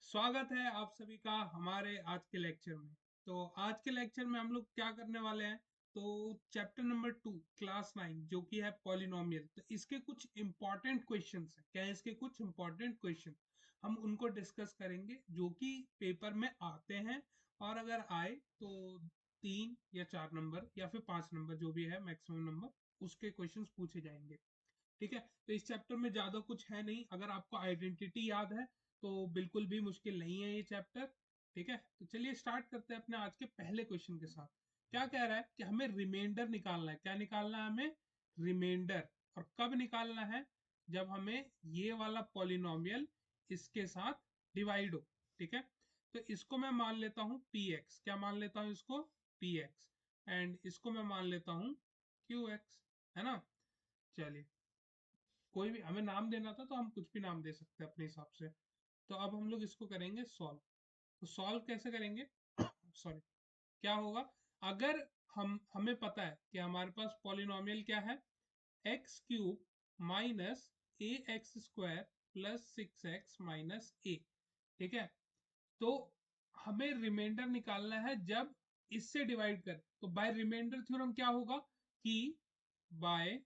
स्वागत है आप सभी का हमारे आज के लेक्चर में। तो आज के लेक्चर में हम लोग क्या करने वाले हैं, तो चैप्टर नंबर 2 क्लास 9 जो कि है पॉलिनोमियल, तो इसके कुछ इंपॉर्टेंट क्वेश्चंस हैं। क्या है इसके कुछ इंपॉर्टेंट क्वेश्चन, हम उनको डिस्कस करेंगे जो कि पेपर में आते हैं। और अगर आए तो 3 या 4 नंबर या फिर 5 नंबर, जो भी है मैक्सिमम नंबर, उसके क्वेश्चंस पूछे जाएंगे। ठीक है, तो इस चैप्टर में ज्यादा कुछ है नहीं। अगर आपको आइडेंटिटी याद है तो बिल्कुल भी मुश्किल नहीं है ये चैप्टर। ठीक है, तो चलिए स्टार्ट करते हैं अपने आज के पहले क्वेश्चन के साथ। क्या कह रहा है कि हमें रिमाइंडर निकालना है। क्या निकालना है हमें? रिमाइंडर। और कब निकालना है? जब हमें ये वाला पॉलिनोमियल इसके साथ डिवाइड हो। ठीक है, तो इसको मैं मान लेता हूँ पी एक्स। क्या मान लेता हूँ इसको? P x. एंड इसको मैं मान लेता हूँ क्यू एक्स, है ना। चलिए, कोई भी हमें नाम देना था तो हम कुछ भी नाम दे सकते हैं अपने हिसाब से। तो अब हम लोग इसको करेंगे सॉल्व। तो सॉल्व कैसे करेंगे? सॉरी, क्या होगा? अगर हमें पता है कि हमारे पास पॉलिनोमियल क्या है, x cube minus a x square plus 6x minus a. ठीक है, तो हमें रिमाइंडर निकालना है जब इससे डिवाइड करें। तो बाय रिमाइंडर थ्योरम क्या होगा कि by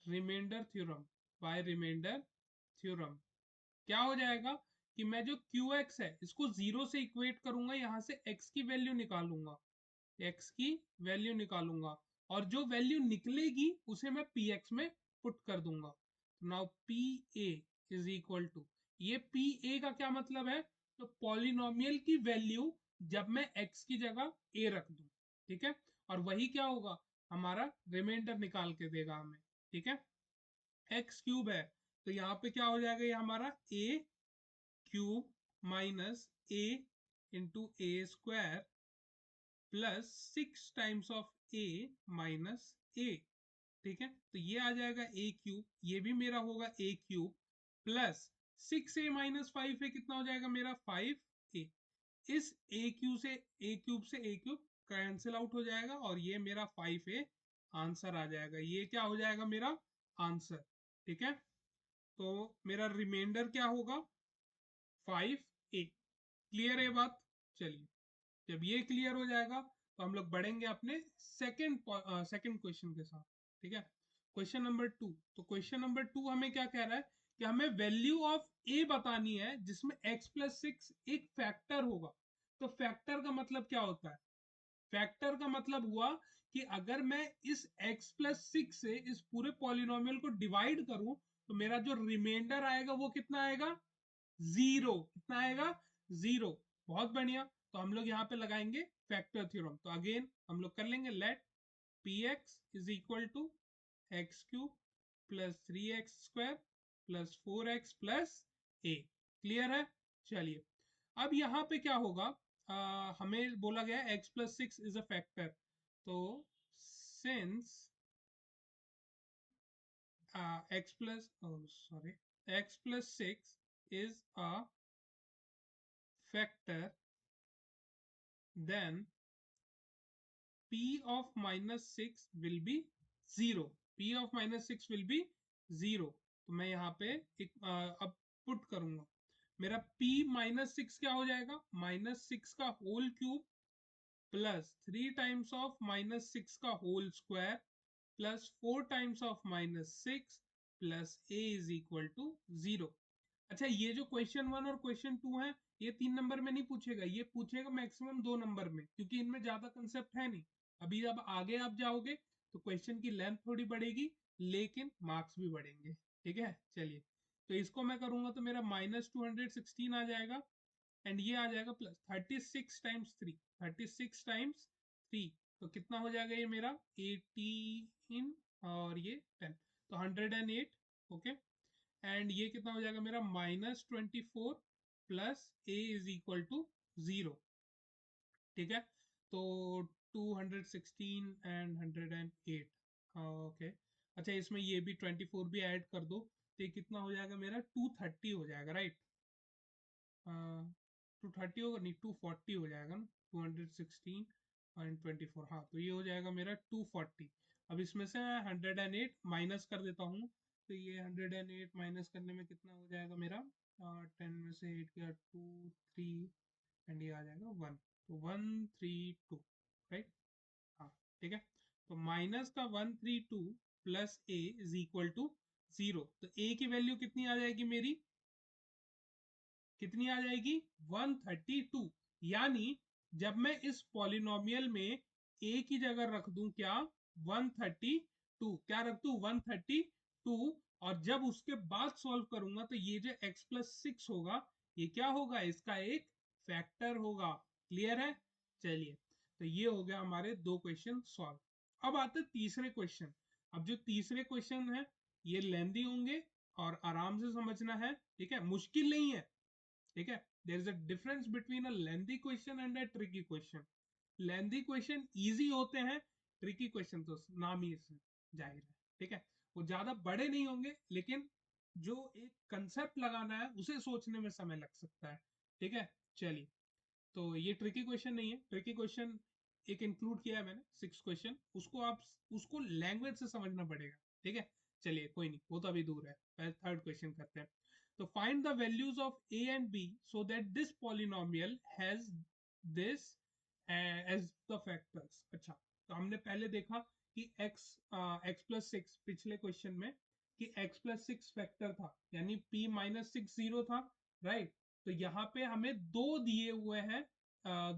remainder theorem, by remainder theorem क्या हो जाएगा कि मैं जो क्यू एक्स है इसको जीरो से इक्वेट करूंगा, यहां से एक्स की वैल्यू निकालूंगा, एक्स की वैल्यू निकालूंगा, और जो वैल्यू निकलेगी उसे मैं पी एक्स में पुट कर दूंगा। Now p a is equal to, ये पी ए का क्या मतलब है? तो पॉलिनोमियल की वैल्यू जब मैं एक्स की जगह ए रख दूं। ठीक है, और वही क्या होगा, हमारा रिमाइंडर निकाल के देगा हमें। ठीक है, एक्स क्यूब है तो यहाँ पे क्या हो जाएगा, ये हमारा a cube minus a into a square plus 6 times of a minus a. ठीक है, तो ये आ जाएगा ए क्यूब, ये भी मेरा होगा ए क्यूब प्लस 6a-5 है, कितना हो जाएगा मेरा 5a। इस ए क्यू से ए क्यूब से ए क्यूब कैंसिल आउट हो जाएगा और ये मेरा 5a आंसर आ जाएगा। ये क्या हो जाएगा मेरा आंसर। ठीक है, तो मेरा रिमाइंडर क्या होगा? 5a। क्लियर है बात? चलिए, जब ये क्लियर हो जाएगा तो हम लोग बढ़ेंगे अपने सेकंड क्वेश्चन के साथ। ठीक है, क्वेश्चन नंबर 2। तो क्वेश्चन नंबर 2 हमें क्या कह रहा है कि हमें वैल्यू ऑफ ए बतानी है जिसमें x प्लस 6 एक फैक्टर होगा। तो फैक्टर का मतलब क्या होता है? फैक्टर का मतलब हुआ कि अगर मैं इस x प्लस 6 से इस पूरे पॉलिनोमियल को डिवाइड करूं तो मेरा जो रिमाइंडर आएगा वो कितना आएगा? जीरो। कितना आएगा? जीरो। बहुत बढ़िया, तो हम लोग यहाँ पे लगाएंगे फैक्टर थ्योरम। तो अगेन हम लोग कर लेंगे, let p x is equal to x cube plus 3x² plus 4x plus a. Clear है? चलिए, अब यहाँ पे क्या होगा, हमें बोला गया x plus 6 is a factor. तो since x plus sorry x plus 6 is a factor, then p of minus 6 will be 0। p of minus 6 will be 0। तो मैं यहाँ पे एक अब पुट करूंगा, मेरा p माइनस 6 क्या हो जाएगा? माइनस 6 का whole cube plus 3 times of minus 6 का whole square plus 4 times of minus 6 plus a is equal to 0। अच्छा, ये जो क्वेश्चन 1 और क्वेश्चन 2 है, ये 3 नंबर में नहीं पूछेगा, ये पूछेगा मैक्सिमम 2 नंबर में, क्योंकि इनमें ज्यादा कंसेप्ट है नहीं। अभी जब आगे आप जाओगे तो क्वेश्चन की लेंथ थोड़ी बढ़ेगी लेकिन मार्क्स भी बढ़ेंगे। ठीक है, चलिए, तो इसको मैं करूंगा तो मेरा -216 आ जाएगा, एंड ये आ जाएगा प्लस 36 टाइम्स 3, 36 टाइम्स 3। तो कितना हो जाएगा ये मेरा 18 और ये 10, तो 108। ओके, एंड ये कितना हो जाएगा मेरा -24 plus a is equal to 0। ठीक है, तो 216 एंड 108। ओके, अच्छा इसमें ये भी 24 भी ऐड कर दो तो ये कितना हो जाएगा मेरा 230 हो जाएगा, राइट? 230 होगा नहीं, 240 हो जाएगा ना। 216 एंड 24, हाँ, तो ये हो जाएगा मेरा 240। अब इसमें से मैं 108 माइनस कर देता हूँ, तो ये 108 माइनस करने में कितना हो जाएगा मेरा, 10 में से 8 गया 2 3 एंड ये आ जाएगा 1, तो 132, राइट। हाँ ठीक है, तो माइनस का 132 plus a is equal to 0, तो ए की वैल्यू कितनी आ जाएगी मेरी, कितनी आ जाएगी 132। यानी जब मैं इस पॉलिनोमियल में a की जगह रख दूं क्या 132, क्या रख दूं 132, और जब उसके बाद सॉल्व करूंगा तो ये जो x प्लस 6 होगा ये क्या होगा, इसका एक फैक्टर होगा। क्लियर है, चलिए, तो ये हो गया हमारे दो क्वेश्चन सॉल्व। अब आते तीसरे क्वेश्चन। अब जो तीसरे क्वेश्चन है ये लेंदी होंगे और आराम से समझना है, ठीक है, मुश्किल नहीं है, ठीक है। There is a difference between a lengthy question and a tricky question. Lengthy question easy होते हैं, ट्रिकी क्वेश्चन तो नाम ही इससे जाहिर है, ठीक है, वो ज्यादा बड़े नहीं होंगे लेकिन जो एक कंसेप्ट लगाना है उसे सोचने में समय लग सकता है, ठीक है। चलिए, तो ये ट्रिकी क्वेश्चन नहीं है, ट्रिकी क्वेश्चन एक इंक्लूड किया है मैंने 6 क्वेश्चन, उसको आप उसको लैंग्वेज से समझना पड़ेगा, ठीक है। चलिए कोई नहीं, वो तो अभी दूर है, पहले थर्ड क्वेश्चन करते हैं। तो find the values of a and b so that this polynomial has this as the factors. अच्छा, तो हमने पहले देखा कि x प्लस 6 पिछले क्वेश्चन में कि x प्लस 6 फैक्टर था, यानी p माइनस 6 0 था, राइट। तो यहाँ पे हमें दो दिए हुए हैं,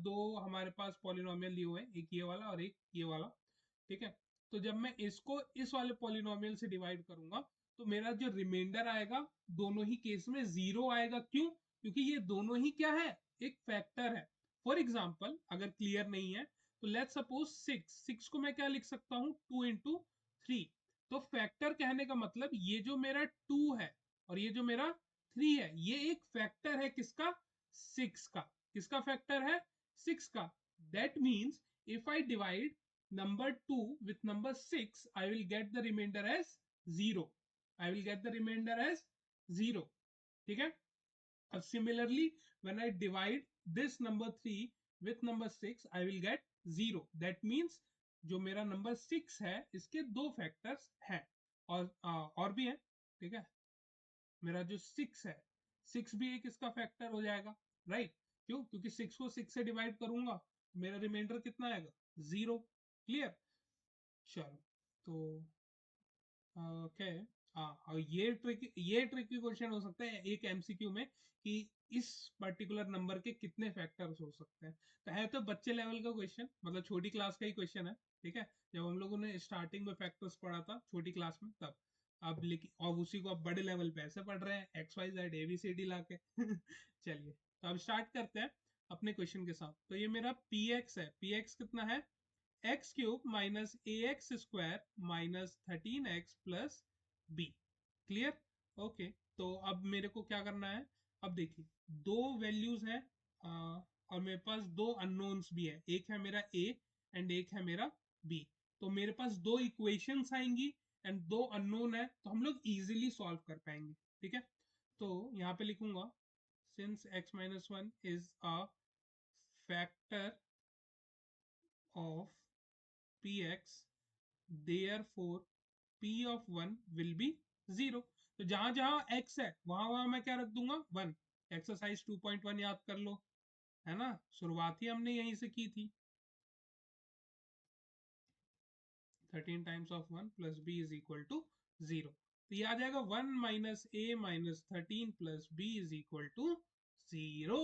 दो हमारे पास पॉलिनोमियल दिए हुए हैं, एक ये वाला और एक ये वाला, ठीक है। तो जब मैं इसको इस वाले पॉलिनोमियल से डिवाइड करूंगा तो मेरा जो रिमाइंडर आएगा दोनों ही केस में जीरो आएगा। क्यों, क्योंकि ये दोनों ही क्या है, एक फैक्टर है। फॉर एग्जाम्पल अगर क्लियर नहीं है तो लेट सपोज 6 को मैं क्या लिख सकता हूँ 2 into 3। तो फैक्टर कहने का मतलब ये जो मेरा 2 है और ये जो मेरा 3 है ये एक फैक्टर है किसका, 6 का। किसका फैक्टर है, 6 का। That means if I divide number 2 with number 6 I will get the remainder as 0, I will get the remainder as 0, ठीक है। अब similarly when I divide this number 3 with number 6 I will get 0, that means जो मेरा number 6 है इसके दो factors हैं, और भी हैं, ठीक है। मेरा जो 6 है 6 भी एक इसका फैक्टर हो जाएगा, राइट। क्यों, क्योंकि 6 को 6 से डिवाइड करूंगा मेरा रिमाइंडर कितना आएगा, 0। क्लियर, चलो, तो ओके। हाँ, और ये ट्रिकी क्वेश्चन हो सकता है एक एमसीक्यू में कि इस पर्टिकुलर नंबर के कितने फैक्टर्स हो सकते हैं। तो है तो बच्चे लेवल का क्वेश्चन, मतलब छोटी क्लास का ही क्वेश्चन है, ठीक है। जब हम लोगों ने स्टार्टिंग में फैक्टर्स पढ़ा था छोटी क्लास में तब, अब लेकिन और उसी को अब बड़े लेवल पे ऐसे पढ़ रहे हैं एक्स वाई जेड एबीसीडी ला के चलिए, तो अब स्टार्ट करते हैं अपने क्वेश्चन के साथ। तो ये मेरा पी एक्स है, पी एक्स कितना है, x cube minus a x square minus 13x plus b. Clear, okay. तो अब मेरे को क्या करना है, अब देखिए दो वैल्यूज हैं, और मेरे पास दो अननोन्स भी है, एक है मेरा a एंड एक है मेरा b। तो मेरे पास दो इक्वेशंस आएंगी एंड दो अननोन है, तो हम लोग इजीली सॉल्व कर पाएंगे, ठीक है। तो यहाँ पे लिखूंगा since x minus 1 is a factor of px therefore p of 1 will be 0। तो जहां जहां x है वहां वहां मैं क्या रख दूंगा 1। एक्सरसाइज 2.1 याद कर लो, है ना, शुरुआत ही हमने यहीं से की थी। 13 times of 1 plus b is equal to 0, तो ये आ जाएगा 1 minus a minus 13 plus b is equal to 0,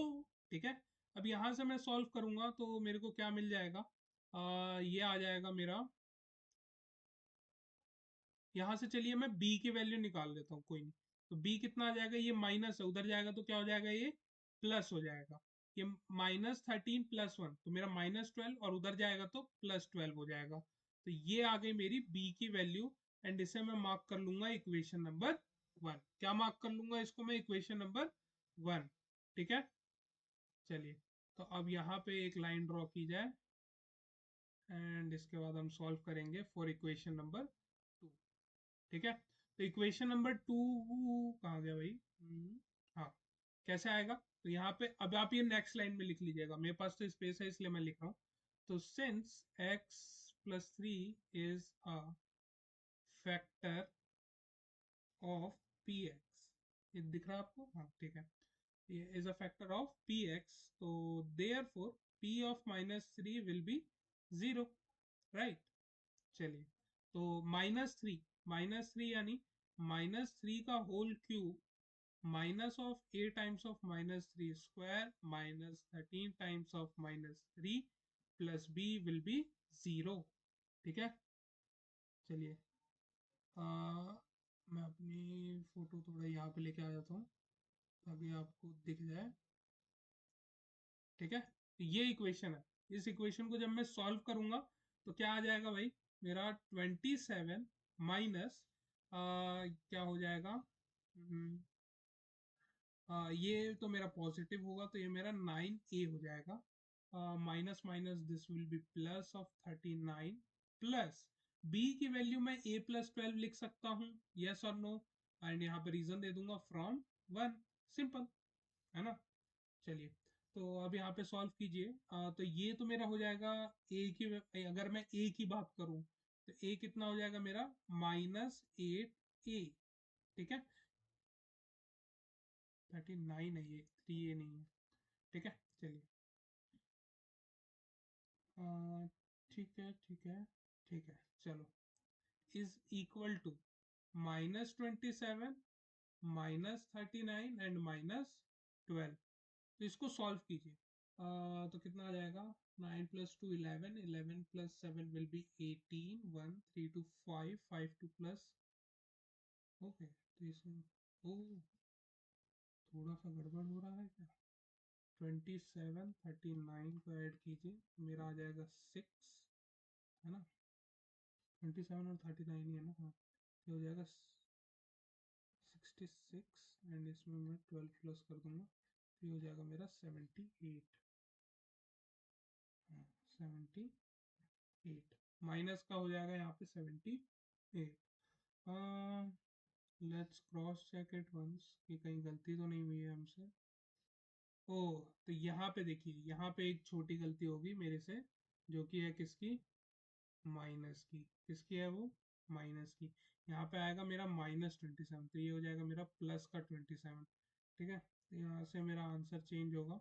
ठीक है। अब यहां से मैं सॉल्व करूंगा तो मेरे को क्या मिल जाएगा, ये आ जाएगा मेरा, यहाँ से चलिए मैं b की वैल्यू निकाल लेता हूँ, कोई नहीं। तो b कितना आ जाएगा, ये माइनस है, उधर जाएगा तो क्या हो जाएगा, ये प्लस हो जाएगा। ये -13 प्लस 1 तो मेरा -12, और उधर जाएगा तो +12 हो जाएगा। तो ये आ गई मेरी b की वैल्यू, एंड इसे मैं मार्क कर लूंगा इक्वेशन नंबर 1। क्या मार्क कर लूंगा इसको मैं, इक्वेशन नंबर 1, ठीक है। चलिए, तो अब यहाँ पे एक लाइन ड्रॉ की जाए एंड इसके बाद हम सॉल्व करेंगे फॉर इक्वेशन नंबर 2, ठीक है। तो इक्वेशन नंबर 2 कहाँ गया भाई, हाँ, कैसे आएगा, तो यहाँ पे अब आप ये नेक्स्ट लाइन में लिख लीजिएगा, मेरे पास तो स्पेस है इसलिए मैं लिख रहा हूँ। तो since x plus 3 is a factor of P x, ये दिख रहा है आपको? हाँ ठीक है, ये is a factor of P x, तो therefore P of -3 will be 0, right. चलिए, तो -3 यानी -3 का whole cube minus of a times of -3 square minus 13 times of -3 plus b will be 0, ठीक है। चलिए, मैं अपनी फोटो थोड़ा यहाँ पे लेके आ जाता हूँ ताकि आपको दिख जाए, ठीक है। तो ये इक्वेशन है, इस इक्वेशन को जब मैं सॉल्व करूंगा तो क्या आ जाएगा भाई, मेरा 27 माइनस क्या हो जाएगा, ये तो मेरा पॉजिटिव होगा तो ये मेरा 9a हो जाएगा, minus minus this will B plus of 39 plus b की वैल्यू मैं a प्लस 12 लिख सकता हूँ, यस और नो, एंड यहाँ पे रीजन दे दूंगा फ्रॉम 1, सिंपल है ना। चलिए, तो अब यहाँ पे सॉल्व कीजिए, तो ये तो मेरा हो जाएगा a की, अगर मैं a की बात करूँ तो a कितना हो जाएगा मेरा -8a, ठीक है। 39 है ये, 3a नहीं है, ठीक है। चलिए, ठीक है ठीक है ठीक है, चलो, इज इक्वल टू -27 -39 एंड -12, तो इसको सॉल्व कीजिए, तो कितना आ जाएगा, 9 plus 2 11, 11 plus 7 will be 18, 1 3 2 5, 5 2 plus, okay, तो इसमें ओ थोड़ा सा गड़बड़ हो रहा है क्या, 27 39 को ऐड कीजिए, मेरा आ जाएगा 6, है ना, 27 और 39 ही है ना, हाँ, ये हो जाएगा 66, एंड इसमें मैं 12 प्लस कर दूंगा तो ये हो जाएगा मेरा 78, हाँ 78, माइनस का हो जाएगा यहाँ पे 78, let's cross check it once कि कहीं गलती तो नहीं हुई है हमसे। ओ, तो यहाँ पे देखिए, यहाँ पे एक छोटी गलती होगी मेरे से, जो कि है किसकी, माइनस की, किसकी है वो, माइनस की, यहाँ पे आएगा मेरा -27, तो ये हो जाएगा मेरा प्लस का 27, ठीक है। तो यहाँ से मेरा आंसर चेंज होगा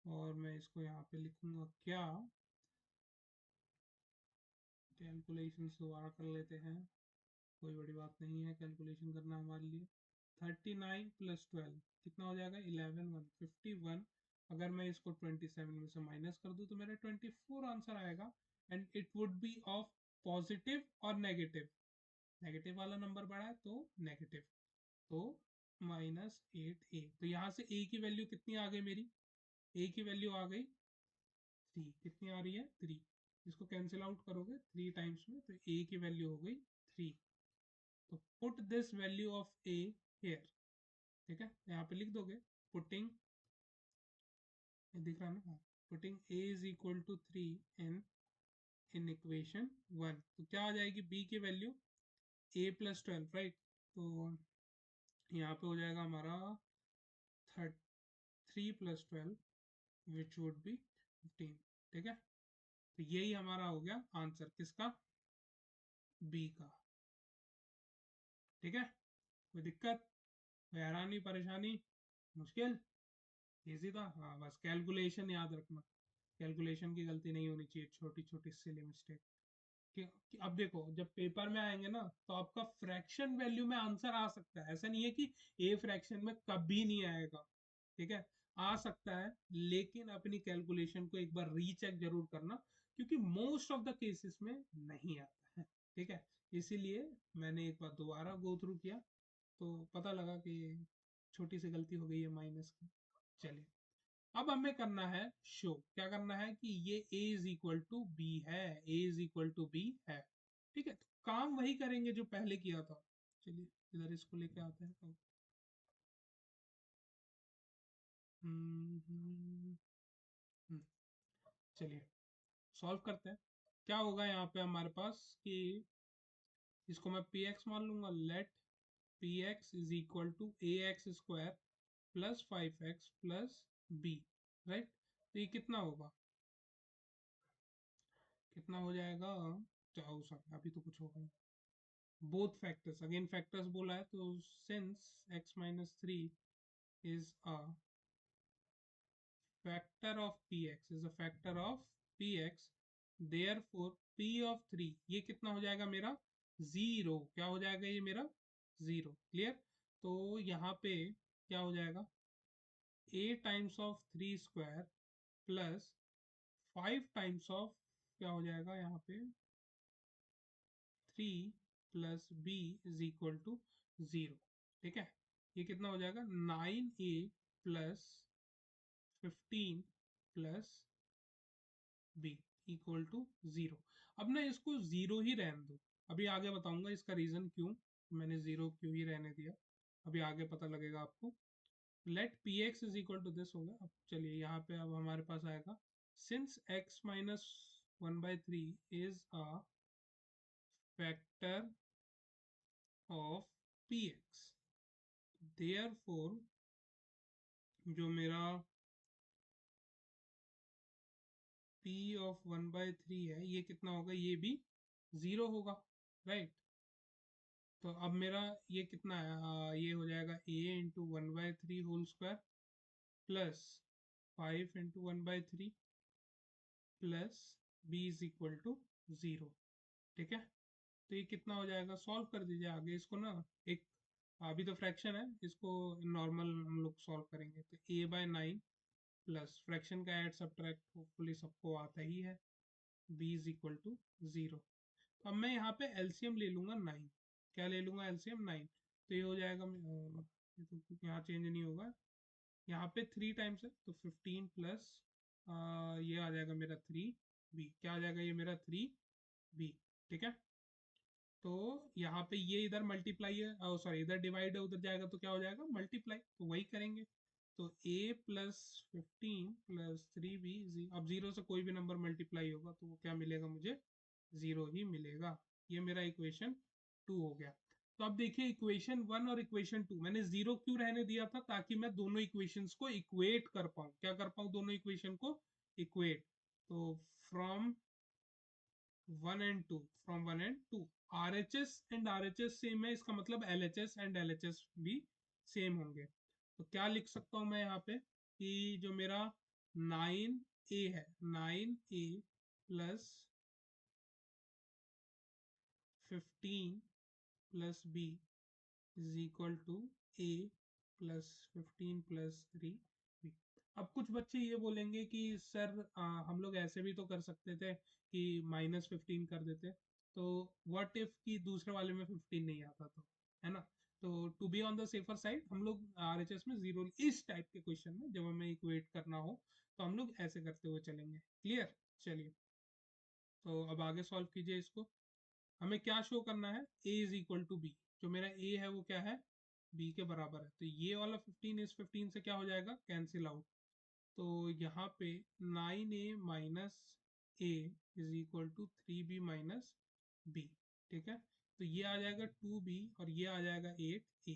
और मैं इसको यहाँ पे लिखूंगा क्या, कैलकुलेशन दोबारा कर लेते हैं, कोई बड़ी बात नहीं है कैलकुलेशन करना हमारे लिए। 39 प्लस 12 कितना हो जाएगा, 11 1 51, अगर मैं इसको 27 में से माइनस कर दूं तो मेरा 24 आंसर आएगा, and it would be of positive और नेगेटिव, नेगेटिव वाला नंबर बड़ा है तो नेगेटिव, तो -8a, तो यहाँ से a की वैल्यू कितनी आ गई मेरी, a की वैल्यू आ गई 3, कितनी आ रही है 3, इसको कैंसिल आउट करोगे 3 टाइम्स में तो a की वैल्यू हो गई 3, तो put this value of a here, ठीक है, यहाँ पे लिख दोगे, पुटिंग, दिख रहा है ना, putting a is equal to 3 in equation 1, तो क्या आ जाएगी b की वैल्यू a प्लस 12, राइट, तो यहाँ पे हो जाएगा हमारा 3 प्लस 12 विच वुड बी 15, ठीक है। तो यही हमारा हो गया आंसर, किसका, बी का, ठीक है। कोई दिक्कत, कोई हैरानी परेशानी, मुश्किल, इजी था, हाँ बस कैलकुलेशन याद रखना, कैलकुलेशन की गलती नहीं होनी चाहिए, छोटी छोटी सिली मिस्टेक, कि अब देखो जब पेपर में आएंगे ना तो आपका फ्रैक्शन वैल्यू में आंसर आ सकता है, ऐसा नहीं है कि ए फ्रैक्शन में कभी नहीं आएगा, ठीक है, आ सकता है, लेकिन अपनी कैलकुलेशन को एक बार रीचेक जरूर करना, क्योंकि मोस्ट ऑफ द केसेस में नहीं आता है, ठीक है। इसीलिए मैंने एक बार दोबारा गो थ्रू किया तो पता लगा कि छोटी सी गलती हो गई है माइनस की। चलिए, अब हमें करना है शो, क्या करना है कि ये a is equal to b है, a is equal to b है, ठीक है, तो काम वही करेंगे जो पहले किया था। चलिए, इधर इसको लेके आते हैं, हम्म, हम्म, हम्म, चलिए सॉल्व करते हैं, क्या होगा यहाँ पे हमारे पास कि इसको मैं पी एक्स मान लूंगा, let p x is equal to a x square plus 5x plus b, right, तो ये कितना होगा, कितना हो जाएगा, क्या हो सकता है, अभी तो कुछ होगा नहीं। बोथ फैक्टर्स, अगेन फैक्टर्स बोला है तो since x minus three is a factor of px is a factor of px, therefore p of 3 ये कितना हो जाएगा मेरा, जीरो। क्या हो जाएगा ये मेरा, जीरो। क्लियर। तो यहाँ पे क्या हो जाएगा, a times of three square plus 5 times of, क्या हो जाएगा यहाँ पे, three plus b is equal to zero. ठीक है, ये कितना हो जाएगा, 9a plus 15 plus b equal to zero. अब ना इसको जीरो ही रहने दो, अभी आगे बताऊंगा इसका रीजन क्यों मैंने जीरो क्यों ही रहने दिया, अभी आगे पता लगेगा आपको। Let p x is equal to this होगा। अब चलिए यहाँ पे अब हमारे पास आएगा, since x minus one by three is a factor of P x, therefore जो मेरा p of one by three है ये कितना होगा, ये भी जीरो होगा, राइट। तो अब मेरा ये कितना है, ये हो जाएगा a into one by three whole square plus 5 into one by three plus b is equal to zero. ठीक है, तो ये कितना हो जाएगा, सॉल्व कर दीजिए आगे इसको ना। एक अभी तो फ्रैक्शन है, इसको नॉर्मल हम लोग सॉल्व करेंगे। तो a by nine plus fraction का ऐड सब्ट्रैक्ट होपफुली सबको आता ही है, b is equal to zero. तो अब मैं यहाँ पे एलसीएम ले लूंगा नाइन। क्या ले लूंगा, एलसीएम नाइन। तो ये हो जाएगा ये तो यहाँ चेंज नहीं होगा, यहाँ पे थ्री टाइम्स है तो 15 प्लस ये आ जाएगा मेरा थ्री बी। क्या आ जाएगा ये मेरा थ्री बी। ठीक है, तो यहाँ पे ये इधर मल्टीप्लाई है, सॉरी इधर डिवाइड है, उधर जाएगा तो क्या हो जाएगा, मल्टीप्लाई। तो वही करेंगे। तो a plus 15 plus three b, अब जीरो से कोई भी नंबर मल्टीप्लाई होगा तो वो क्या मिलेगा मुझे, जीरो ही मिलेगा। ये मेरा इक्वेशन टू हो गया। तो अब देखिए इक्वेशन वन और इक्वेशन टू मैंने जीरो क्यों रहने दिया था, ताकि मैं दोनों इक्वेशंस को इक्वेट कर पाऊँ। क्या कर पाऊँ, दोनों इक्वेशन को इक्वेट। तो from one and two, from one and two, R H S and R H S same है, इसका मतलब L H S and L H S भी सेम होंगे। तो क्या लिख सकता हूँ मैं यहाँ पे, कि जो मेरा नाइन ए है, nine a plus 15 plus b is equal to a plus 15 plus three b. अब कुछ बच्चे ये बोलेंगे कि सर हम लोग ऐसे भी तो कर सकते थे कि माइनस 15 कर देते, तो व्हाट इफ कि दूसरे वाले में 15 नहीं आता तो, है ना। तो to be on the safer side हम लोग आरएचएस में जीरो, इस टाइप के क्वेश्चन में जब हमें इक्वेट करना हो तो हम लोग ऐसे करते हुए चलेंगे। क्लियर। चलिए, तो अब आगे सॉल्व कीजिए इसको। हमें क्या शो करना है, a is equal to b. जो मेरा a है वो क्या है, b के बराबर है। तो ये वाला 15 इस 15 से क्या हो जाएगा, कैंसिल आउट। तो यहाँ पे 9a minus a is equal to three b minus b. ठीक है, तो ये आ जाएगा 2b और ये आ जाएगा 8a।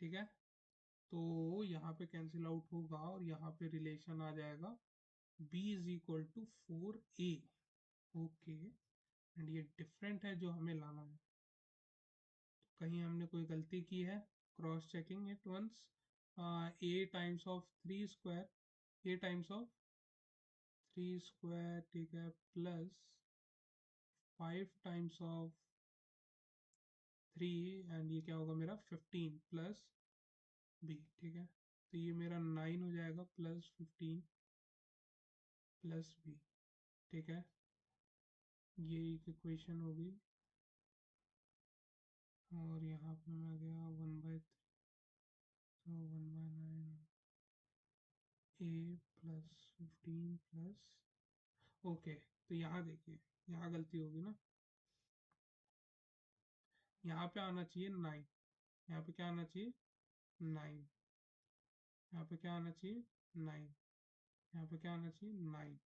ठीक है, तो यहाँ पे कैंसिल आउट होगा और यहाँ पे रिलेशन आ जाएगा b is equal to 4a। Okay, and ये डिफरेंट है जो हमें लाना है, कहीं हमने कोई गलती की है। Cross checking it once. A times of three square, a times of three square, ठीक है, plus 5 times of three, and ये क्या होगा मेरा 15 प्लस बी। ठीक है, तो ये मेरा 9 हो जाएगा प्लस 15 प्लस बी। ठीक है, ये एक इक्वेशन होगी। और यहाँ पे मैं गया वन बाई तो one by nine a plus 15 plus, okay. तो यहाँ देखिए, यहाँ गलती होगी ना, यहाँ पे आना चाहिए नाइन, यहाँ पे क्या आना चाहिए, नाइन। यहाँ पे क्या आना चाहिए, नाइन। यहाँ पे क्या आना चाहिए, नाइन।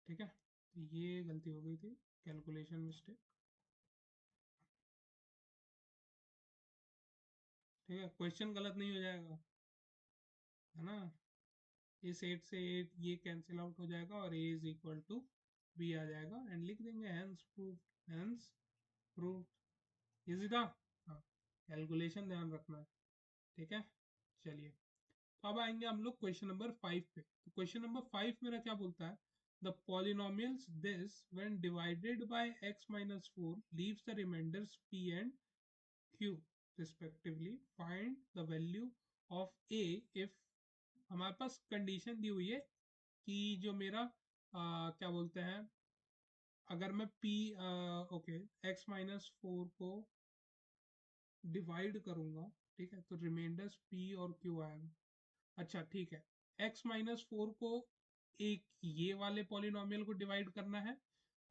ठीक है, तो ये गलती हो गई थी, कैलकुलेशन मिस्टेक। ठीक है, क्वेश्चन गलत नहीं हो जाएगा, है ना। इस 8 से 8 ये कैंसिल आउट हो जाएगा और a is equal to b आ जाएगा, एंड लिख देंगे hence proof, hence proof. Easy था। हाँ, कैलकुलेशन ध्यान रखना है, ठीक है। चलिए, तो अब आएंगे हम लोग क्वेश्चन नंबर 5 पे। तो क्वेश्चन नंबर 5 मेरा क्या बोलता है, the polynomials this when divided by x minus 4 leaves the remainders p and q respectively, find the value of a if, हमारे पास कंडीशन दी हुई है कि जो मेरा क्या बोलते हैं, अगर मैं p ओके x माइनस 4 को डिवाइड करूंगा, ठीक है, तो रिमाइंडर्स p और q आएगा। अच्छा ठीक है, x माइनस 4 को एक ये वाले पॉलिनोमियल को डिवाइड करना है,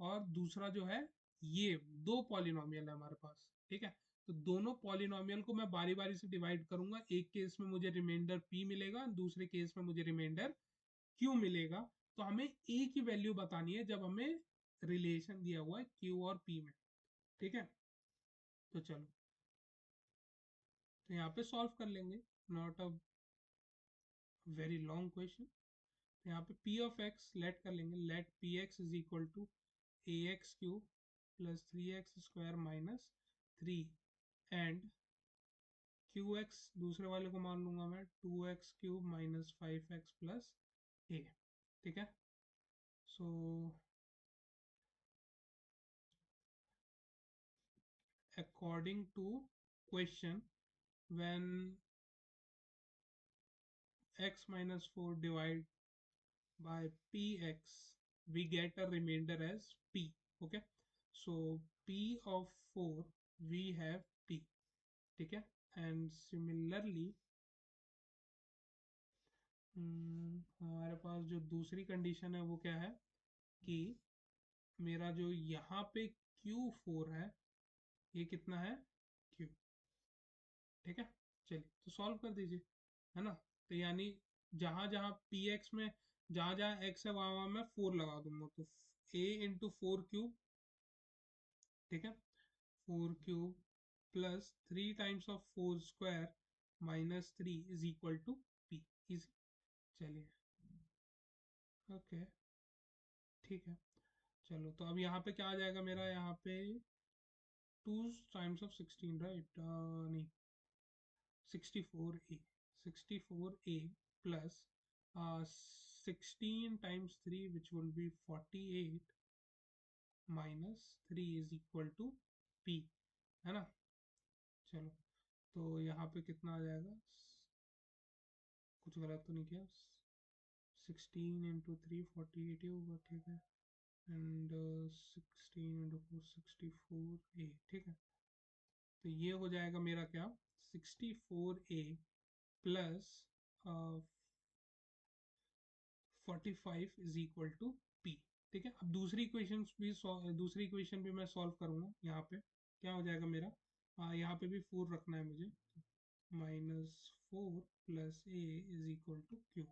और दूसरा जो है, ये दो पॉलिनोमियल है हमारे पास, ठीक है। तो दोनों पॉलिनोमियल को मैं बारी बारी से डिवाइड करूंगा, एक केस में मुझे रिमाइंडर p मिलेगा, दूसरे केस में मुझे रिमाइंडर q मिलेगा। तो हमें a की वैल्यू बतानी है जब हमें रिलेशन दिया हुआ है q और p में, ठीक है। तो चलो, तो यहाँ पे सॉल्व कर लेंगे, not a very long question. यहाँ पे p ऑफ x लेट कर लेंगे, let p x is equal to a x cube plus 3x² minus 3 and q x दूसरे वाले को मान लूंगा मैं 2x³ minus 5x plus a, ठीक है। So according to question, when x minus 4 divide by px, we get a remainder as p, okay। So p of 4 we have p, ठीक है। एंड सिमिलरली हमारे पास जो दूसरी कंडीशन है वो क्या है कि मेरा जो यहाँ पे Q4 है, ये कितना है Q, ठीक है। चलिए, तो सॉल्व कर दीजिए, है ना। तो यानी जहाँ जहाँ पी एक्स में, जहाँ जहाँ एक्स है वहाँ वहाँ मैं 4 लगा दूंगा, तो a इंटू 4 क्यूब, ठीक है, 4 cube plus 3 times of 4 square minus 3 is equal to p, easy. चलिए, ओके, ठीक है। चलो, तो अब यहाँ पे क्या आ जाएगा मेरा, यहाँ पे 2 टाइम्स ऑफ 16, राइट, नहीं, 64a, 64a plus 16 times 3 which will be 48 minus 3 is equal to p, है ना। चलो, तो यहाँ पे कितना आ जाएगा, कुछ गलत तो नहीं किया, 16 इंटू 3 48 ही होगा, ठीक है। एंड 16 इंटू 4 64a, ठीक है। तो ये हो जाएगा मेरा क्या, 64a plus 45 is equal to p, ठीक है। अब दूसरी इक्वेशन भी दूसरी इक्वेशन भी मैं सॉल्व करूंगा। यहाँ पे क्या हो जाएगा मेरा, यहाँ पे भी 4 रखना है मुझे, -4 plus a is equal to q,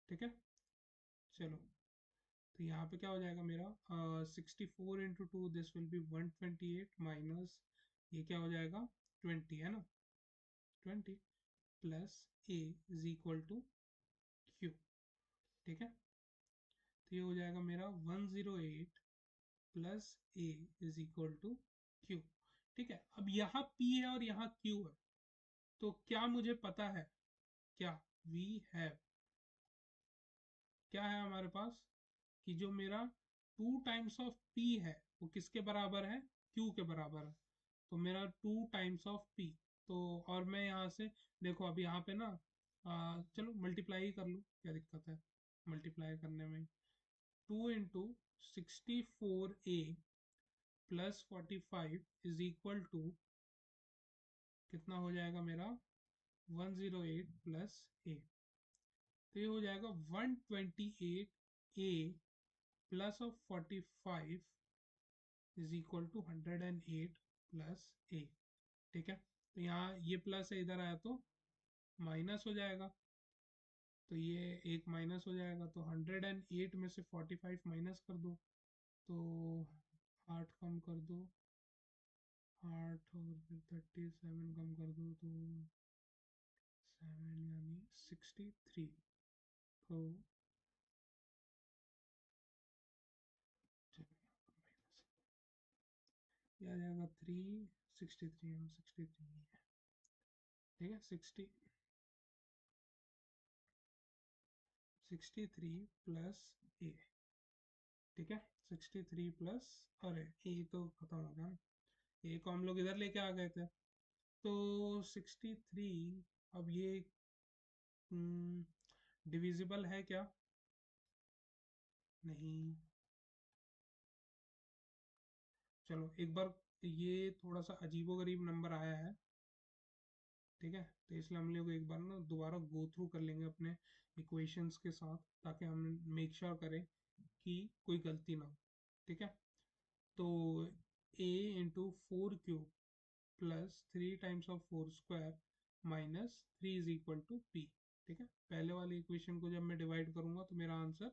ठीक है। चलो, तो यहाँ पे क्या हो जाएगा मेरा, 64 into 2 this will be 128 minus, ये क्या हो जाएगा 20, है ना, 20 plus a is equal to q, ठीक है। तो ये हो जाएगा मेरा 108 plus a is equal to q, ठीक है। अब यहाँ p है और यहाँ q है, तो क्या मुझे पता है, क्या वी हैव, क्या है हमारे पास, कि जो मेरा 2 टाइम्स ऑफ p है वो किसके बराबर है, q के बराबर है। तो मेरा 2 टाइम्स ऑफ p, तो और मैं यहाँ से देखो, अब यहाँ पे ना चलो मल्टीप्लाई ही कर लूँ, क्या दिक्कत है मल्टीप्लाई करने में। 2 into 64a plus 45 is equal to कितना हो जाएगा मेरा, 108 प्लस ए, तो ये हो जाएगा 128a plus of 45 is equal to 108 plus a, ठीक है। तो यहाँ ये प्लस है, इधर आया तो माइनस हो जाएगा, तो ये एक माइनस हो जाएगा, तो 108 में से 45 माइनस कर दो, तो 8 कम कर दो, 8 और फिर 37 कम कर दो, तो 7 यानी 63, तो ये आ जाएगा 363, हाँ 63 है, ठीक है। 63 प्लस ए, ठीक है। 63 प्लस, अरे ए तो खत्म हो गया ना, ए को हम लोग इधर लेके आ गए थे, तो 63, अब ये डिविजिबल है क्या? नहीं। चलो एक बार, ये थोड़ा सा अजीबोगरीब नंबर आया है, ठीक है, तो इसलिए हम लोग एक बार ना दोबारा गो थ्रू कर लेंगे अपने इक्वेशंस के साथ, ताकि हम मेक श्योर करें कि कोई गलती ना हो, ठीक है। तो a into 4 cube plus 3 times of 4 square minus 3 is equal to p, ठीक है। पहले वाली इक्वेशन को जब मैं डिवाइड करूंगा तो मेरा आंसर,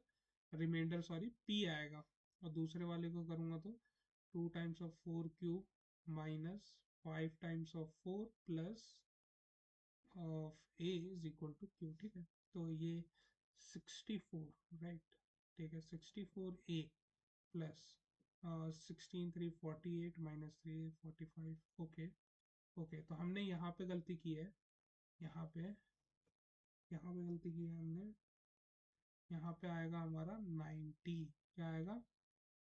रिमाइंडर सॉरी, p आएगा, और दूसरे वाले को करूंगा तो 2 times of 4 cube minus 5 times of 4 plus of a is equal to q, ठीक है। तो ये 64, राइट, ठीक है। 64a plus 16 3 48 minus 3 45, okay. Okay, तो हमने यहाँ पे गलती की है, यहाँ पे यहाँ पे गलती की है हमने, यहाँ पे आएगा हमारा 90, क्या आएगा?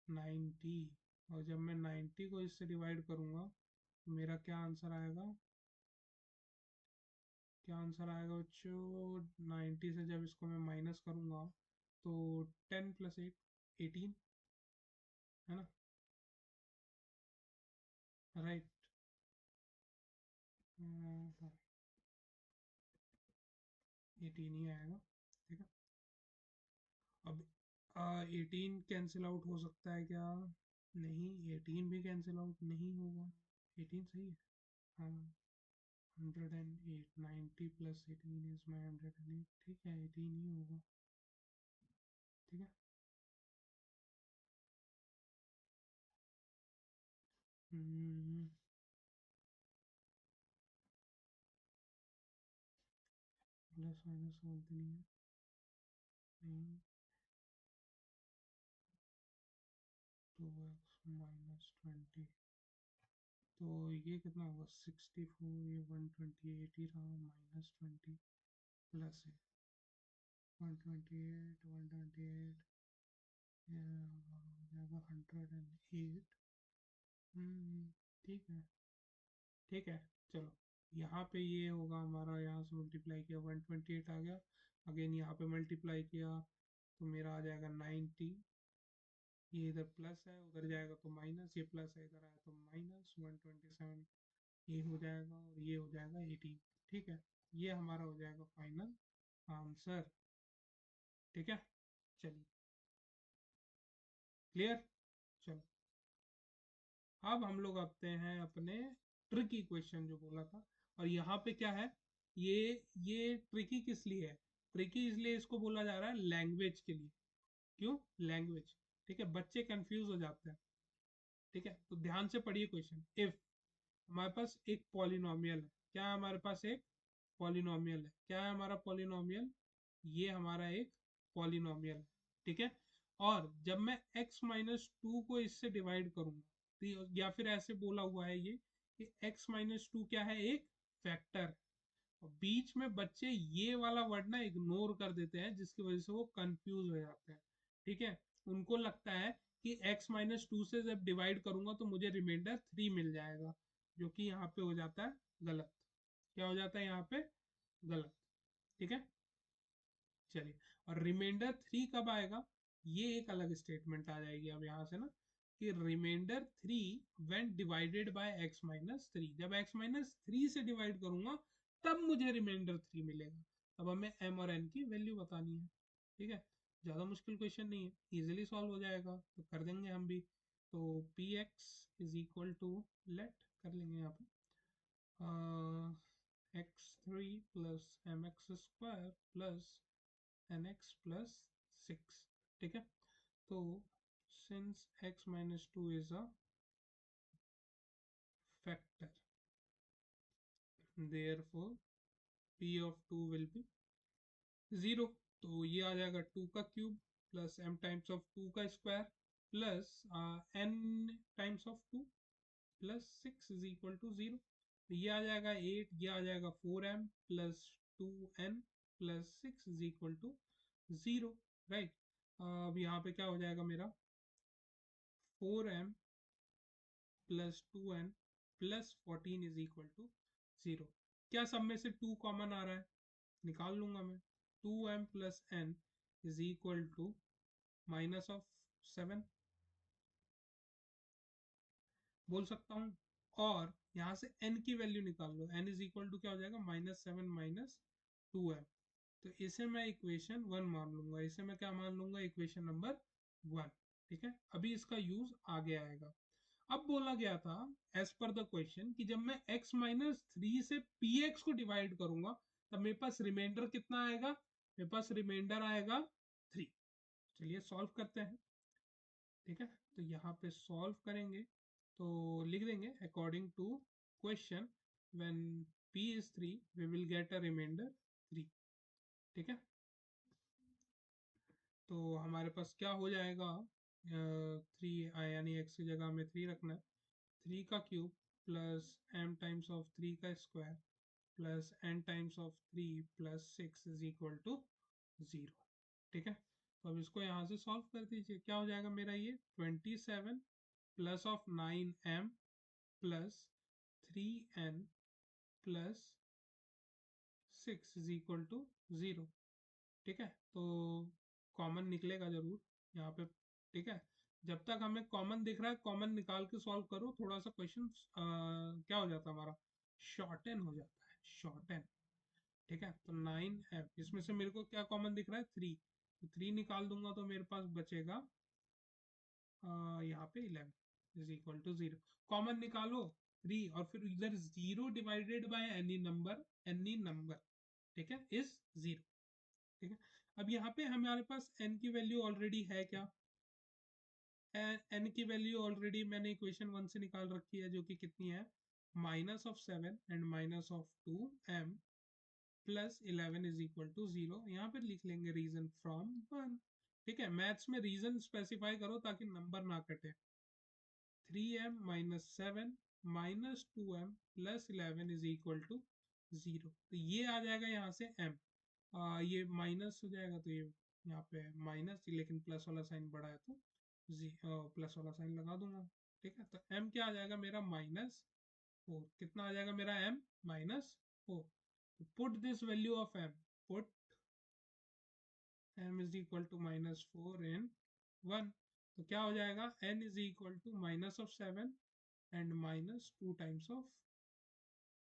90, और जब मैं 90 को इससे डिवाइड करूँगा तो मेरा क्या आंसर आएगा? क्या आंसर आएगा बच्चों? 90 से जब इसको मैं माइनस करूँगा तो 10 प्लस 8, 18, है ना, राइट। 18 ही आएगा, ठीक है। अब 18 कैंसिल आउट हो सकता है क्या? नहीं, 18 भी कैंसिल आउट नहीं होगा, 18 सही है, हाँ। 108, 90 प्लस 18 इज माई 108, ठीक है, 18 ही होगा, ठीक है। प्लस माइनस बोलते नहीं है, नहीं, 2x माइनस 20, तो ये कितना होगा? 64, ये 128 ही रहा, माइनस 20 प्लस है 128, 128, ये हो जाएगा 108। ठीक है, ठीक है, चलो। यहाँ पे ये होगा हमारा, यहाँ से मल्टीप्लाई किया 128 आ गया, अगेन यहाँ पे मल्टीप्लाई किया तो मेरा आ जाएगा 90, ये इधर प्लस है, उधर जाएगा तो माइनस, ये प्लस है, इधर आया तो माइनस 127, ये हो जाएगा और ये हो जाएगा 18, ठीक है। ये हमारा हो जाएगा फाइनल आंसर, ठीक है। चलिए, क्लियर। चलो, अब हम लोग आते हैं अपने ट्रिकी क्वेश्चन जो बोला था, और यहाँ पे क्या है, ये ये ट्रिकी किस लिए है? ट्रिकी इसलिए इसको बोला जा रहा है लैंग्वेज के लिए। क्यों लैंग्वेज? ठीक है, बच्चे कंफ्यूज हो जाते हैं, ठीक है। तो ध्यान से पढ़िए क्वेश्चन। इफ हमारे पास एक पॉलिनोमियल है, क्या है हमारे पास? एक पॉलिनोमियल है। क्या है हमारा पॉलिनोमियल? ये हमारा एक पॉलिनोमियल है, ठीक है। और जब मैं x माइनस टू को इससे डिवाइड करूंगा, तो या फिर ऐसे बोला हुआ है ये कि x माइनस टू क्या है? एक फैक्टर। और बीच में बच्चे ये वाला वर्ड ना इग्नोर कर देते हैं, जिसकी वजह से वो कंफ्यूज हो जाते हैं, ठीक है। उनको लगता है कि x माइनस टू से जब डिवाइड करूंगा तो मुझे रिमाइंडर 3 मिल जाएगा, जो कि यहाँ पे हो जाता है गलत। क्या हो जाता है यहाँ पे? गलत, ठीक है। चलिए, और रिमाइंडर 3 कब आएगा? ये एक अलग स्टेटमेंट आ जाएगी अब यहाँ से ना, कि remainder 3 when divided by x minus three, जब x माइनस थ्री से डिवाइड करूंगा तब मुझे रिमाइंडर 3 मिलेगा। अब हमें m और n की वैल्यू बतानी है, ठीक है। ज़्यादा मुश्किल क्वेश्चन नहीं है, इजीली सॉल्व हो जाएगा, तो कर देंगे हम भी। तो p x is equal to, let कर लेंगे यहाँ पे, x3 plus m x square plus n x plus 6, ठीक है। तो since x minus 2 is a factor, therefore p of 2 will be 0। तो ये आ जाएगा 2 का cube plus m times of 2 का square plus n times of 2, plus 6 is equal to 0। ये आ जाएगा 8, ये आ जाएगा 4m plus 2n plus 6 is equal to 0, right. अब यहाँ पे क्या हो जाएगा मेरा 4m plus 2n plus 14 is equal to 0। क्या सब में से 2 कॉमन आ रहा है, निकाल लूंगा मैं। 2m plus n is equal to minus of 7 बोल सकता हूँ। और यहाँ से n की वैल्यू निकाल लो, n इज इक्वल टू क्या हो जाएगा -7 माइनस 2m। तो इसे मैं इक्वेशन 1 मान लूंगा, इसे मैं क्या मान लूंगा, इक्वेशन नंबर 1। ठीक है, अभी इसका यूज आगे आएगा। अब बोला गया था एज पर द क्वेश्चन कि जब मैं x माइनस 3 से px को डिवाइड करूंगा तब मेरे पास रिमाइंडर कितना आएगा, मेरे पास रिमाइंडर आएगा 3। चलिए सॉल्व करते हैं। ठीक है, तो यहाँ पे सॉल्व करेंगे तो लिख देंगे according to question when p is 3 we will get a remainder 3। ठीक है, तो हमारे पास क्या हो जाएगा 3 यानी x की जगह हमें 3 रखना है। 3 का cube plus m times of 3 का square plus n times of 3 plus 6 is equal to 0। ठीक है, तो अब इसको यहाँ से सॉल्व कर दीजिए, क्या हो जाएगा मेरा ये 27 plus of 9m plus 3n plus 6 is equal to 0। ठीक है, तो कॉमन निकलेगा जरूर यहाँ पे। ठीक है, जब तक हमें कॉमन दिख रहा है कॉमन निकाल के सॉल्व करो, थोड़ा सा क्वेश्चन क्या हो जाता है हमारा, शॉर्टन हो जाता है, शॉर्टन। ठीक है, तो 9m इसमें से मेरे को क्या कॉमन दिख रहा है 3, तो 3 निकाल दूंगा तो मेरे पास बचेगा यहाँ पे 11 इज इक्वल टू 0। कॉमन निकालो 3 और फिर इधर 0 डिवाइडेड बाय एनी नंबर, ठीक है, इज 0। ठीक है, अब यहाँ पे हमारे पास n की वैल्यू ऑलरेडी है क्या, n की वैल्यू ऑलरेडी मैंने इक्वेशन 1 से निकाल रखी है, जो कि कितनी है -7 and -2m plus 11 is equal to 0। यहाँ पे लिख लेंगे रीजन फ्रॉम 1। ठीक है, मैथ्स में रीजन स्पेसिफाई करो ताकि नंबर ना कटे। 3m minus 7 minus 2m plus 11 is equal to 0। तो ये आ जाएगा यहाँ से m, ये माइनस हो जाएगा तो ये यहाँ पे माइनस, लेकिन प्लस वाला साइन बड़ा है तो प्लस वाला साइन लगा दूंगा। ठीक है, तो m क्या आ जाएगा मेरा -4। कितना आ जाएगा मेरा m -4। Put this value of m, put m is equal to -4 in 1। तो क्या हो जाएगा n is equal to minus of 7 and -2 times of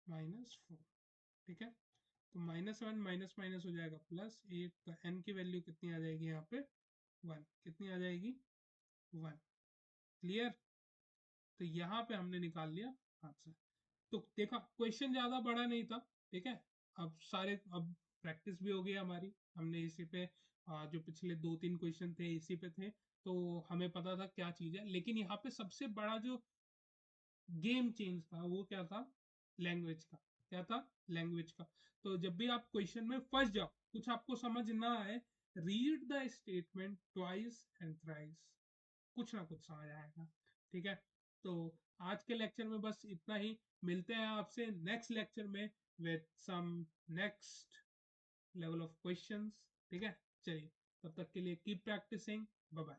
-4। ठीक है, तो -7 माइनस माइनस हो जाएगा +8, तो n की वैल्यू कितनी आ जाएगी यहाँ पे 1, कितनी आ जाएगी 1। क्लियर, तो यहाँ पे हमने निकाल लिया आंसर। तो देखा क्वेश्चन ज्यादा बड़ा नहीं था। ठीक है, अब प्रैक्टिस भी हो गई हमारी, हमने इसी पे जो पिछले 2-3 क्वेश्चन थे इसी पे थे, तो हमें पता था क्या चीज है। लेकिन यहाँ पे सबसे बड़ा जो गेम चेंज था वो क्या था, लैंग्वेज का। क्या था, लैंग्वेज का। तो जब भी आप क्वेश्चन में फंस जाओ, कुछ आपको समझ ना आए, read the statement twice and thrice, कुछ ना कुछ समझ आएगा। ठीक है, तो आज के लेक्चर में बस इतना ही। मिलते हैं आपसे नेक्स्ट लेक्चर में with some next level of questions. ठीक है, चलिए तब तक के लिए कीप प्रैक्टिसिंग, बाय बाय।